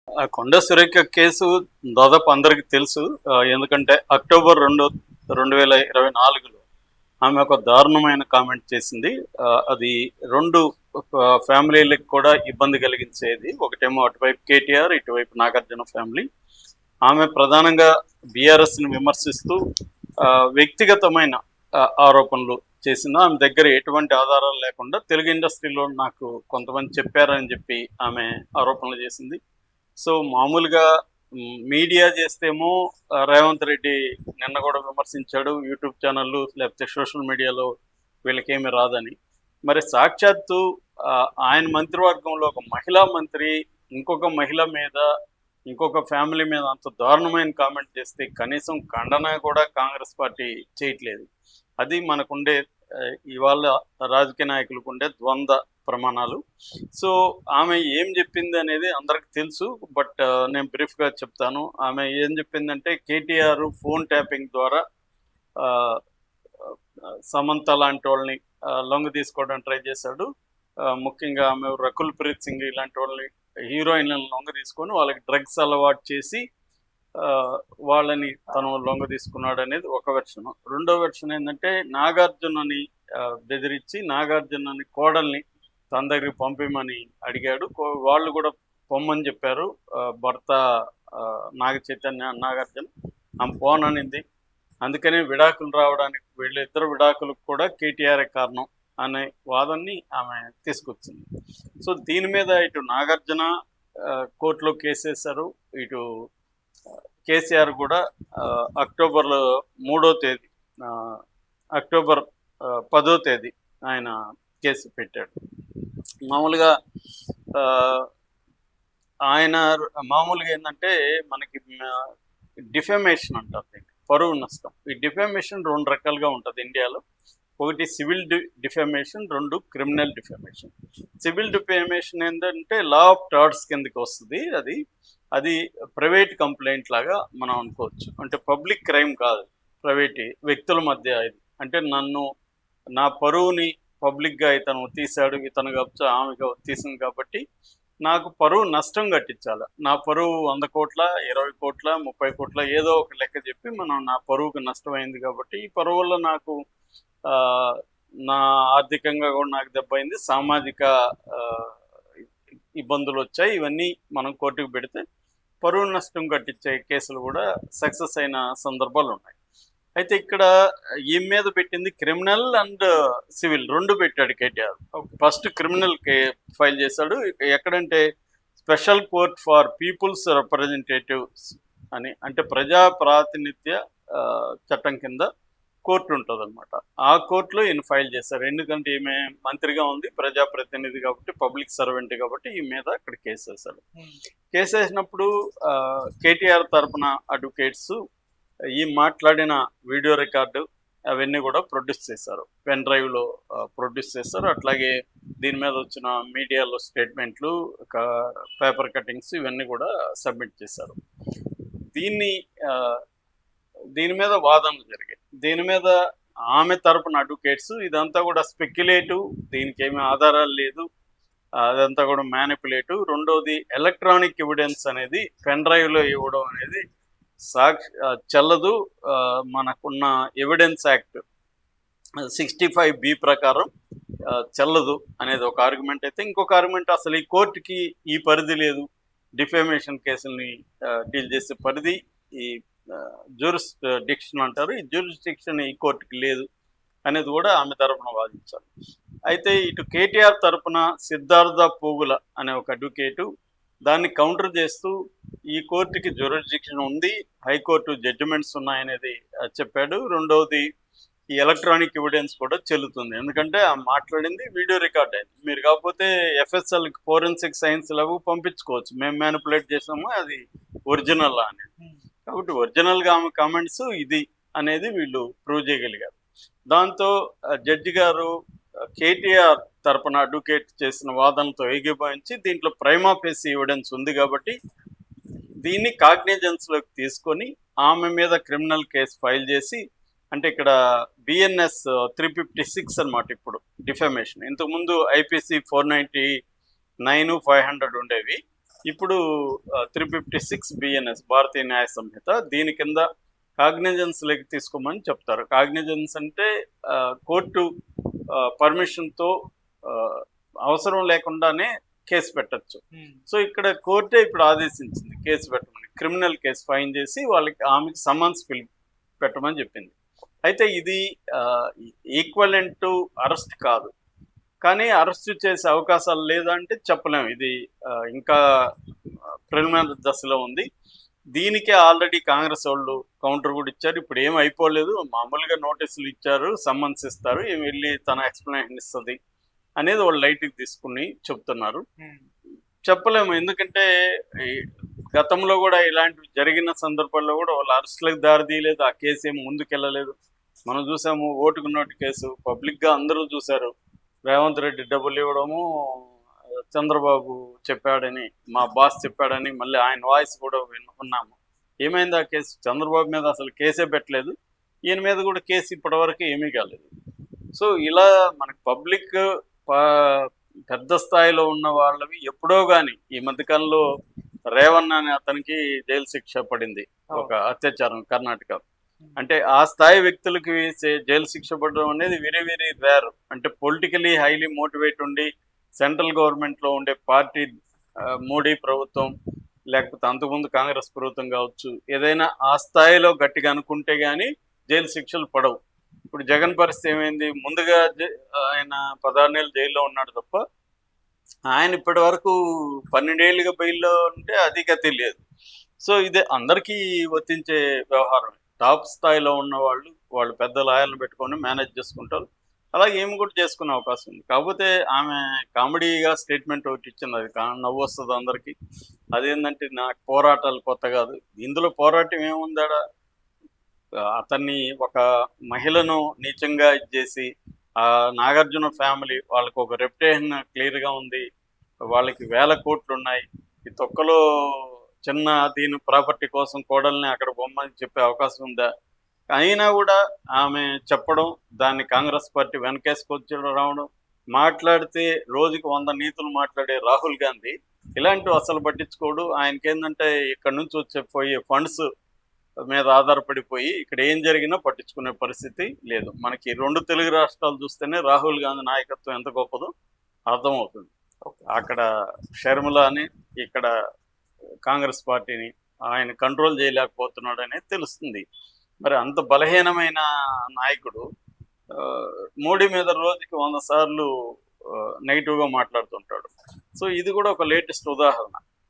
ఆ కొండ సురేఖ కేసు దాదాపు అందరికి తెలుసు. ఎందుకంటే అక్టోబర్ 2, 2024లో ఆమె ఒక దారుణమైన కామెంట్ చేసింది. అది 2 ఫ్యామిలీలకు కూడా ఇబ్బంది కలిగించేది. ఒకటేమో అటువైపు కేటీఆర్, ఇటువైపు నాగార్జున ఫ్యామిలీ. ఆమె ప్రధానంగా బీఆర్ఎస్ని విమర్శిస్తూ వ్యక్తిగతమైన ఆరోపణలు చేసింది. ఆమె దగ్గర ఎటువంటి ఆధారాలు లేకుండా తెలుగు ఇండస్ట్రీలో నాకు కొంతమంది చెప్పారని చెప్పి ఆమె ఆరోపణలు చేసింది. సో మామూలుగా మీడియా చేస్తేమో రేవంత్ రెడ్డి నిన్న కూడా విమర్శించాడు యూట్యూబ్ ఛానళ్ళు లేకపోతే సోషల్ మీడియాలో వీళ్ళకేమీ రాదని. మరి సాక్షాత్తు ఆయన మంత్రివర్గంలో ఒక మహిళా మంత్రి ఇంకొక మహిళ మీద ఇంకొక ఫ్యామిలీ మీద అంత దారుణమైన కామెంట్ చేస్తే కనీసం ఖండన కూడా కాంగ్రెస్ పార్టీ చేయట్లేదు. అది మనకుండే ఇవాళ రాజకీయ నాయకులకు ఉండే ద్వంద్వ ప్రమాణాలు. సో ఆమె ఏం చెప్పింది అనేది అందరికి తెలుసు. బట్ నేను బ్రీఫ్గా చెప్తాను. ఆమె ఏం చెప్పిందంటే కేటీఆర్ ఫోన్ ట్యాపింగ్ ద్వారా సమంత లాంటి వాళ్ళని లొంగ తీసుకోవడానికి ట్రై చేశాడు. ముఖ్యంగా ఆమె రకుల్ ప్రీత్ సింగ్ ఇలాంటి వాళ్ళని హీరోయిన్లను లొంగ తీసుకొని వాళ్ళకి డ్రగ్స్ అలవాటు చేసి వాళ్ళని తను లొంగ తీసుకున్నాడు అనేది ఒక వెర్షన్. రెండో వెర్షన్ ఏంటంటే నాగార్జునని బెదిరించి నాగార్జునని కోడల్ని తన దగ్గరికి పంపిమని అడిగాడు. వాళ్ళు కూడా పొమ్మని చెప్పారు. భర్త నాగ చైతన్య నాగార్జున ఆమె పోననింది. అందుకనే విడాకులు రావడానికి వీళ్ళిద్దరు విడాకులకు కూడా కేటీఆర్ కారణం అనే వాదన్ని ఆమె తీసుకొచ్చింది. సో దీని మీద ఇటు నాగార్జున కోర్టులో కేసేశారు. ఇటు కేసీఆర్ కూడా అక్టోబర్ 3వ తేదీ అక్టోబర్ 10వ తేదీ ఆయన కేసు పెట్టాడు. మామూలుగా ఆయన మామూలుగా ఏంటంటే మనకి డిఫెమేషన్ అంటారు దీన్ని, పరువు నష్టం. ఈ డిఫెమేషన్ 2 రకాలుగా ఉంటుంది ఇండియాలో. ఒకటి civil defamation, 2 criminal defamation. Civil defamation ఏంటంటే లా ఆఫ్ టార్ట్స్ కిందకి వస్తుంది. అది ప్రైవేట్ కంప్లైంట్ లాగా మనం అనుకోవచ్చు. అంటే పబ్లిక్ క్రైమ్ కాదు, ప్రైవేట్ వ్యక్తుల మధ్య. ఇది అంటే నా పరువుని పబ్లిక్గా ఇతను తీశాడు, ఇతను కావచ్చు ఆమె తీసింది కాబట్టి నాకు పరువు నష్టం కట్టించాలి. నా పరువు 100 కోట్ల 20 కోట్ల 30 కోట్ల ఏదో ఒక లెక్క చెప్పి మనం నా పరువుకు నష్టమైంది కాబట్టి ఈ పరువు వల్ల నాకు నా ఆర్థికంగా కూడా నాకు దెబ్బైంది, సామాజిక ఇబ్బందులు వచ్చాయి. ఇవన్నీ మనం కోర్టుకు పెడితే పరువు నష్టం కట్టించే కేసులు కూడా సక్సెస్ అయిన సందర్భాలు ఉన్నాయి. అయితే ఇక్కడ ఈ మీద పెట్టింది క్రిమినల్ అండ్ సివిల్ 2 పెట్టాడు కేటీఆర్. ఫస్ట్ క్రిమినల్ ఫైల్ చేశాడు. ఎక్కడంటే special court for people's representatives అని, అంటే ప్రజా ప్రాతినిధ్య చట్టం కింద కోర్టు ఉంటుంది అనమాట. ఆ కోర్టులో ఈయన ఫైల్ చేశారు. ఎందుకంటే ఈమె మంత్రిగా ఉంది, ప్రజాప్రతినిధి కాబట్టి, పబ్లిక్ సర్వెంట్ కాబట్టి ఈ మీద అక్కడ కేసు వేశాడు. కేసు వేసినప్పుడు కేటీఆర్ తరఫున అడ్వకేట్స్ ఈ మాట్లాడిన వీడియో రికార్డు అవన్నీ కూడా ప్రొడ్యూస్ చేశారు, పెన్ డ్రైవ్లో ప్రొడ్యూస్ చేశారు. అట్లాగే దీని మీద వచ్చిన మీడియాలో స్టేట్మెంట్లు, పేపర్ కటింగ్స్ ఇవన్నీ కూడా సబ్మిట్ చేశారు. దీని మీద వాదనలు జరిగాయి. దీని మీద ఆమె తరపున అడ్వకేట్స్ ఇదంతా కూడా స్పెక్యులేటివ్, దీనికి ఏమీ ఆధారాలు లేదు, అదంతా కూడా మ్యానిపులేటివ్. రెండోది ఎలక్ట్రానిక్ ఎవిడెన్స్ అనేది పెన్ డ్రైవ్లో ఇవ్వడం అనేది చెల్లదు, మనకున్న ఎవిడెన్స్ యాక్ట్ 65B ప్రకారం చెల్లదు అనేది ఒక ఆర్గ్యుమెంట్ అయితే, ఇంకొక ఆర్గ్యుమెంట్ అసలు ఈ కోర్టుకి ఈ పరిధి లేదు, డిఫేమేషన్ కేసుల్ని డీల్ చేసే పరిధి ఈ జ్యూరిస్డిక్షన్ అంటారు, ఈ జ్యూరిస్డిక్షన్ ఈ కోర్టుకి లేదు అనేది కూడా ఆమె తరపున వాదించారు. అయితే ఇటు కేటీఆర్ తరపున సిద్ధార్థ పోగుల అనే ఒక అడ్వకేటు దాన్ని కౌంటర్ చేస్తూ ఈ కోర్టుకి జ్యూరిస్డిక్షన్ ఉంది, హైకోర్టు జడ్జిమెంట్స్ ఉన్నాయనేది చెప్పాడు. రెండవది ఈ ఎలక్ట్రానిక్ ఎవిడెన్స్ కూడా చెల్లుతుంది, ఎందుకంటే ఆ మాట్లాడింది వీడియో రికార్డ్ అయింది. మీరు కాకపోతే FSL ఫోరెన్సిక్ సైన్స్ ల్యాబ్ పంపించుకోవచ్చు, మేము మ్యానిపులేట్ చేసాము అది ఒరిజినల్ అనేది. కాబట్టి ఒరిజినల్గా ఆమె కామెంట్స్ ఇది అనేది వీళ్ళు ప్రూవ్ చేయగలిగారు. దాంతో జడ్జి గారు కేటీఆర్ తరపున అడ్వకేట్ చేసిన వాదనతో ఏకీభవించి దీంట్లో ప్రైమా ఫేసి ఎవిడెన్స్ ఉంది కాబట్టి దీన్ని కాగ్నిజెన్స్లోకి తీసుకొని ఆమె మీద క్రిమినల్ కేసు ఫైల్ చేసి, అంటే ఇక్కడ BNS 356 అనమాట ఇప్పుడు డిఫెమేషన్. ఇంతకుముందు IPC 499, 500 ఉండేవి. ఇప్పుడు 356 బిఎన్ఎస్ భారతీయ న్యాయ సంహిత దీని కింద కాగ్నిజెన్స్ లెక్క తీసుకోమని చెప్తారు. కాగ్నిజెన్స్ అంటే కోర్టు పర్మిషన్తో అవసరం లేకుండానే కేసు పెట్టచ్చు. సో ఇక్కడ కోర్టే ఇప్పుడు ఆదేశించింది కేసు పెట్టమని, క్రిమినల్ కేసు ఫైన్ చేసి ఆమెకి సమన్స్ పెట్టమని చెప్పింది. అయితే ఇది ఈక్వలెంట్ టు అరెస్ట్ కాదు, కానీ అరెస్ట్ చేసే అవకాశాలు లేదంటే చెప్పలేము. ఇది ఇంకా ప్రిలిమినరీ దశలో ఉంది. దీనికి ఆల్రెడీ కాంగ్రెస్ వాళ్ళు కౌంటర్ కూడా ఇచ్చారు. ఇప్పుడు ఏం అయిపోలేదు, మామూలుగా నోటీసులు ఇచ్చారు, సమ్మన్స్ ఇస్తారు, ఏమి వెళ్ళి తన ఎక్స్ప్లెనేషన్ ఇస్తుంది అనేది వాళ్ళు లైట్కి తీసుకుని చెప్తున్నారు. చెప్పలేము, ఎందుకంటే గతంలో కూడా ఇలాంటివి జరిగిన సందర్భాల్లో కూడా వాళ్ళు అరెస్టులకు దారి తీయలేదు, ఆ కేసు ఏమి ముందుకెళ్ళలేదు. మనం చూసాము ఓటుకు నోటు కేసు, పబ్లిక్గా అందరూ చూశారు. రేవంత్ రెడ్డి డబ్బులు ఇవ్వడము, చంద్రబాబు చెప్పాడని, మా బాస్ చెప్పాడని మళ్ళీ ఆయన వాయిస్ కూడా విన్నాము. ఏమైంది ఆ కేసు? చంద్రబాబు మీద అసలు కేసే పెట్టలేదు, ఈయన మీద కూడా కేసు ఇప్పటివరకు ఏమీ కాలేదు. సో ఇలా మనకి పబ్లిక్ పెద్ద స్థాయిలో ఉన్న వాళ్ళవి ఎప్పుడో కానీ, ఈ మధ్యకాలంలో రేవణ్ అనే అతనికి జైలు శిక్ష పడింది ఒక అత్యాచారం కర్ణాటక. అంటే ఆ స్థాయి వ్యక్తులకి జైలు శిక్ష పడడం అనేది వెరీ వెరీ రేర్. అంటే పొలిటికలీ హైలీ మోటివేట్ ఉండి సెంట్రల్ గవర్నమెంట్లో ఉండే పార్టీ, మోడీ ప్రభుత్వం లేకపోతే అంతకుముందు కాంగ్రెస్ ప్రభుత్వం కావచ్చు, ఏదైనా ఆ స్థాయిలో గట్టిగా అనుకుంటే కానీ జైలు శిక్షలు పడవు. ఇప్పుడు జగన్ పరిస్థితి ఏమైంది? ముందుగా ఆయన 16 నెలలు జైల్లో ఉన్నాడు తప్ప, ఆయన ఇప్పటి వరకు 12 ఏళ్ళుగా బెయిల్లో ఉంటే అది గతి లేదు. సో ఇది అందరికీ వర్తించే వ్యవహారం. టాప్ స్థాయిలో ఉన్న వాళ్ళు పెద్ద లాయర్లు పెట్టుకొని మేనేజ్ చేసుకుంటారు. అలాగే ఏమి కూడా చేసుకునే అవకాశం ఉంది. కాకపోతే ఆమె కామెడీగా స్టేట్మెంట్ ఒకటి ఇచ్చింది, అది నవ్వు వస్తుంది అందరికీ. అదేంటంటే నాకు పోరాటాలు కొత్త కాదు. ఇందులో పోరాటం ఏముందాడా? అతన్ని ఒక మహిళను నీచంగా ఇచ్చేసి, ఆ నాగార్జున ఫ్యామిలీ వాళ్ళకి ఒక రెప్యుటేషన్ క్లియర్గా ఉంది, వాళ్ళకి 1000 కోట్లు ఉన్నాయి. ఈ తొక్కలో చిన్న దీని ప్రాపర్టీ కోసం కోడల్ని అక్కడ బొమ్మని చెప్పే అవకాశం ఉందా? అయినా కూడా ఆమె చెప్పడం, దాన్ని కాంగ్రెస్ పార్టీ వెనకేసుకొచ్చి రావడం, మాట్లాడితే రోజుకి 100 నీతులు మాట్లాడే రాహుల్ గాంధీ ఇలాంటివి అసలు పట్టించుకోడు. ఆయనకేందంటే ఇక్కడ నుంచి పోయే ఫండ్స్ మీద ఆధారపడిపోయి ఇక్కడ ఏం జరిగినా పట్టించుకునే పరిస్థితి లేదు. మనకి 2 తెలుగు రాష్ట్రాలు చూస్తేనే రాహుల్ గాంధీ నాయకత్వం ఎంత గొప్పదో అర్థమవుతుంది. అక్కడ షర్మిలాని, ఇక్కడ కాంగ్రెస్ పార్టీని ఆయన కంట్రోల్ చేయలేకపోతున్నాడు అనేది తెలుస్తుంది. మరి అంత బలహీనమైన నాయకుడు మోడీ మీద రోజుకి 100 సార్లు నెగిటివ్గా మాట్లాడుతుంటాడు. సో ఇది కూడా ఒక లేటెస్ట్ ఉదాహరణ.